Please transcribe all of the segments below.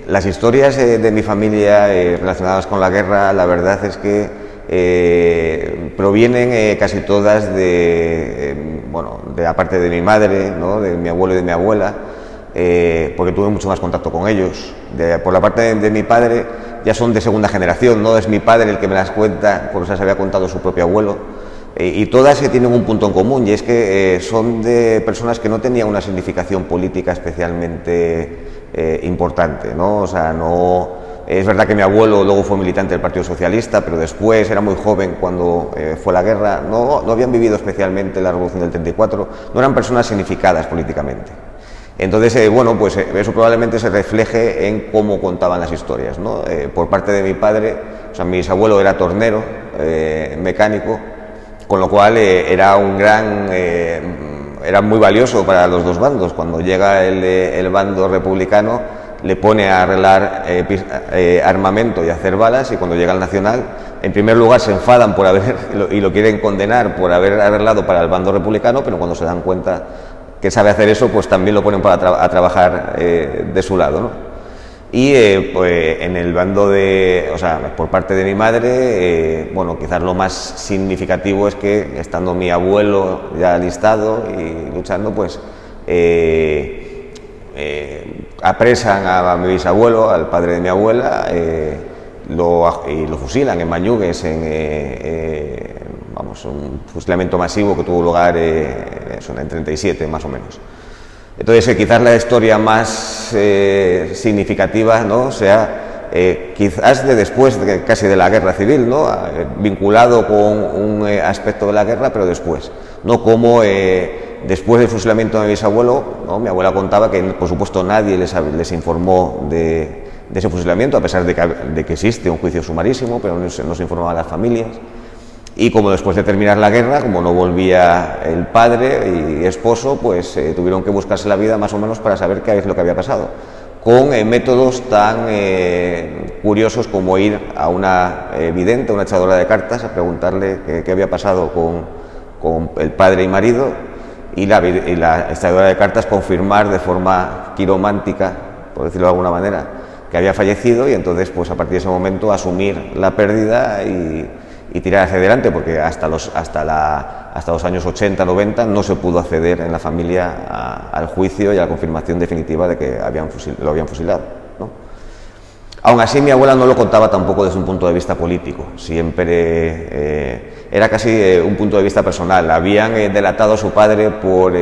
Las historias de mi familia relacionadas con la guerra, la verdad es que provienen casi todas de la parte de mi madre, ¿no? De mi abuelo y de mi abuela, porque tuve mucho más contacto con ellos. Por la parte de mi padre ya son de segunda generación, no es mi padre el que me las cuenta, porque se las había contado su propio abuelo. Y todas tienen un punto en común, y es que son de personas que no tenían una significación política especialmente importante, ¿no? O sea, no, es verdad que mi abuelo luego fue militante del Partido Socialista, pero después era muy joven cuando fue la guerra, no habían vivido especialmente la Revolución del 34, no eran personas significadas políticamente. Entonces, bueno, pues eso probablemente se refleje en cómo contaban las historias, ¿no? Por parte de mi padre, o sea, mi bisabuelo era tornero, mecánico, con lo cual era muy valioso para los dos bandos. Cuando llega el bando republicano, le pone a arreglar armamento y a hacer balas, y cuando llega el nacional, en primer lugar se enfadan y lo quieren condenar por haber arreglado para el bando republicano, pero cuando se dan cuenta que sabe hacer eso, pues también lo ponen a trabajar de su lado, ¿no? Y pues en el bando por parte de mi madre, bueno, quizás lo más significativo es que, estando mi abuelo ya alistado y luchando, pues apresan a mi bisabuelo, al padre de mi abuela, y lo fusilan en Mañugues, un fusilamiento masivo que tuvo lugar en el 37 más o menos. Entonces, quizás la historia más significativa, ¿no?, sea quizás de después casi de la guerra civil, ¿no?, vinculado con un aspecto de la guerra, pero después, ¿no?, como después del fusilamiento de mi bisabuelo, ¿no?, mi abuela contaba que, por supuesto, nadie les informó de ese fusilamiento, a pesar de que existe un juicio sumarísimo, pero no se informaba a las familias. Y como después de terminar la guerra, como no volvía el padre y esposo, pues tuvieron que buscarse la vida más o menos para saber qué es lo que había pasado, con métodos tan curiosos como ir a una vidente, una echadora de cartas, a preguntarle qué había pasado con el padre y marido, y la echadora de cartas confirmar de forma quiromántica, por decirlo de alguna manera, que había fallecido, y entonces, pues a partir de ese momento, asumir la pérdida y tirar hacia adelante, porque hasta los años 80, 90 no se pudo acceder en la familia al juicio y a la confirmación definitiva de que lo habían fusilado, ¿no? Aún así, mi abuela no lo contaba tampoco desde un punto de vista político, siempre era casi un punto de vista personal. Habían delatado a su padre por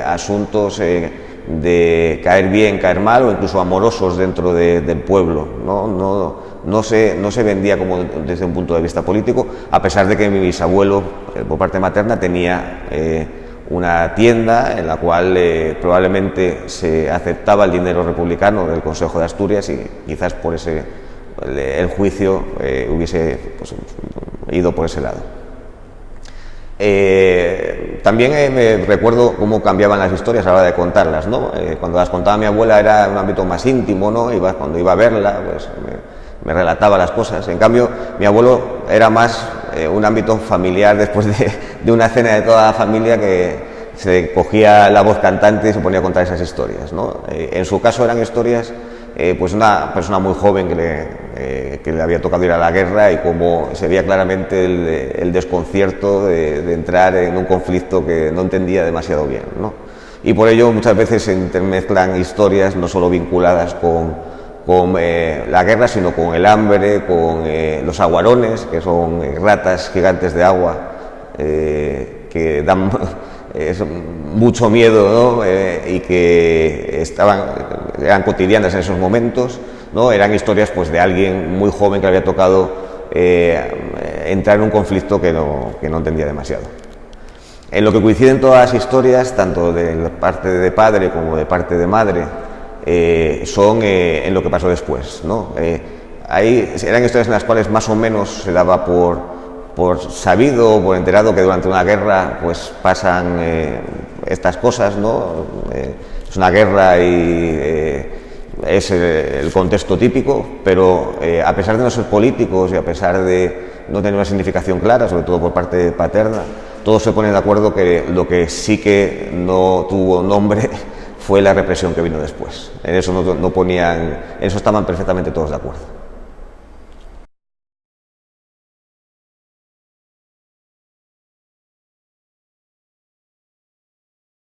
asuntos de caer bien, caer mal, o incluso amorosos dentro del pueblo, no se vendía como desde un punto de vista político, a pesar de que mi bisabuelo, por parte materna, tenía una tienda en la cual probablemente se aceptaba el dinero republicano del Consejo de Asturias, y quizás por el juicio hubiese ido por ese lado. También me recuerdo cómo cambiaban las historias a la hora de contarlas, ¿no? Cuando las contaba mi abuela era un ámbito más íntimo, ¿no? Cuando iba a verla, pues me relataba las cosas. En cambio, mi abuelo era más un ámbito familiar, después de una cena de toda la familia, que se cogía la voz cantante y se ponía a contar esas historias, ¿no? En su caso eran historias, pues una persona muy joven que le había tocado ir a la guerra, y cómo se veía claramente el desconcierto de entrar en un conflicto que no entendía demasiado bien, ¿no? Y por ello muchas veces se intermezclan historias no solo vinculadas con la guerra, sino con el hambre, con los aguarones, que son ratas gigantes de agua que dan mucho miedo, ¿no? Y que eran cotidianas en esos momentos, ¿no? Eran historias, pues, de alguien muy joven que le había tocado entrar en un conflicto que no entendía demasiado. En lo que coinciden todas las historias, tanto de parte de padre como de parte de madre, son en lo que pasó después, ¿no? Eran historias en las cuales más o menos se daba por sabido o por enterado que durante una guerra, pues, pasan estas cosas, ¿no? Es una guerra y es el contexto típico, pero a pesar de no ser políticos y a pesar de no tener una significación clara, sobre todo por parte paterna, todos se ponen de acuerdo que lo que sí que no tuvo nombre fue la represión que vino después. En eso no ponían, en eso estaban perfectamente todos de acuerdo.